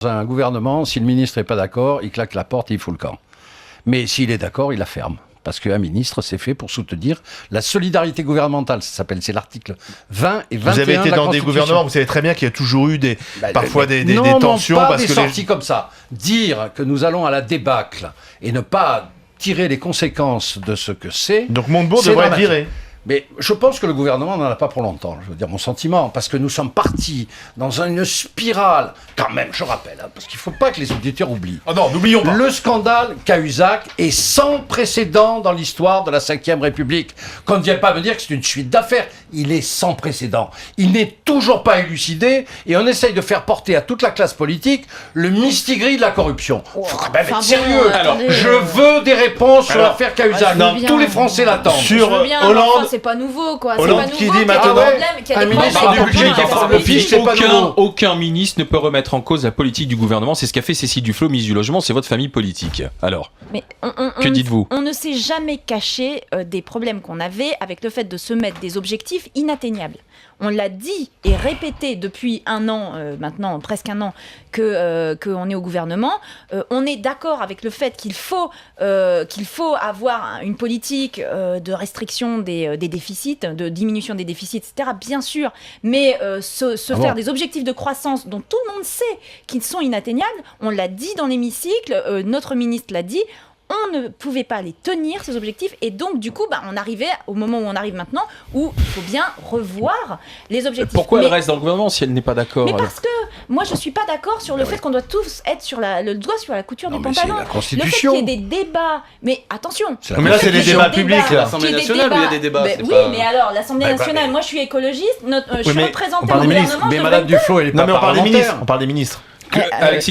Un gouvernement, si le ministre n'est pas d'accord, il claque la porte et il fout le camp. Mais s'il est d'accord, il la ferme. Parce qu'un ministre, c'est fait pour soutenir la solidarité gouvernementale. Ça s'appelle, c'est l'article 20 et 21 de la Constitution. Vous avez été dans des gouvernements, vous savez très bien qu'il y a toujours eu parfois des tensions. Non, pas parce des que sorties comme ça. Dire que nous allons à la débâcle et ne pas tirer les conséquences de ce que c'est... Donc Montebourg devrait être viré. Mais je pense que le gouvernement n'en a pas pour longtemps, je veux dire mon sentiment, parce que nous sommes partis dans une spirale, quand même, je rappelle, parce qu'il ne faut pas que les auditeurs oublient. Oh non, n'oublions pas. Le scandale Cahuzac est sans précédent dans l'histoire de la Ve République. Qu'on ne vienne pas me dire que c'est une suite d'affaires, il est sans précédent. Il n'est toujours pas élucidé, et on essaye de faire porter à toute la classe politique le mistigris de la corruption. Il faut quand même être sérieux. Je veux des réponses sur l'affaire Cahuzac. Tous les Français l'attendent. Sur Hollande... C'est pas nouveau, quoi. Hollande c'est pas qui nouveau, dit maintenant... Un ministre du budget qui forme le fiche, c'est pas nouveau. Aucun ministre ne peut remettre en cause la politique du gouvernement. C'est ce qu'a fait Cécile Duflot, ministre du Logement. C'est votre famille politique. Alors, mais que dites-vous ? On ne s'est jamais caché des problèmes qu'on avait avec le fait de se mettre des objectifs inatteignables. On l'a dit et répété depuis un an, maintenant presque un an, qu'on est au gouvernement. On est d'accord avec le fait qu'il faut avoir une politique de restriction des déficits, de diminution des déficits, etc. Bien sûr, mais faire des objectifs de croissance dont tout le monde sait qu'ils sont inatteignables, on l'a dit dans l'hémicycle, notre ministre l'a dit, on ne pouvait pas les tenir, ces objectifs, et donc du coup, on arrivait au moment où on arrive maintenant, où il faut bien revoir les objectifs. Pourquoi elle reste dans le gouvernement si elle n'est pas d'accord ? Mais parce que moi, je suis pas d'accord sur le fait qu'on doit tous être sur le doigt sur la couture du pantalon. C'est la Constitution. Le fait qu'il y ait des débats, mais attention. Mais là, c'est des débats publics. L'Assemblée nationale, il y a des débats. Oui, mais alors, l'Assemblée nationale, moi, je suis écologiste, je suis représentée au gouvernement. Mais Madame Duflot, elle est pas parlementaire. On parle des ministres. Alexis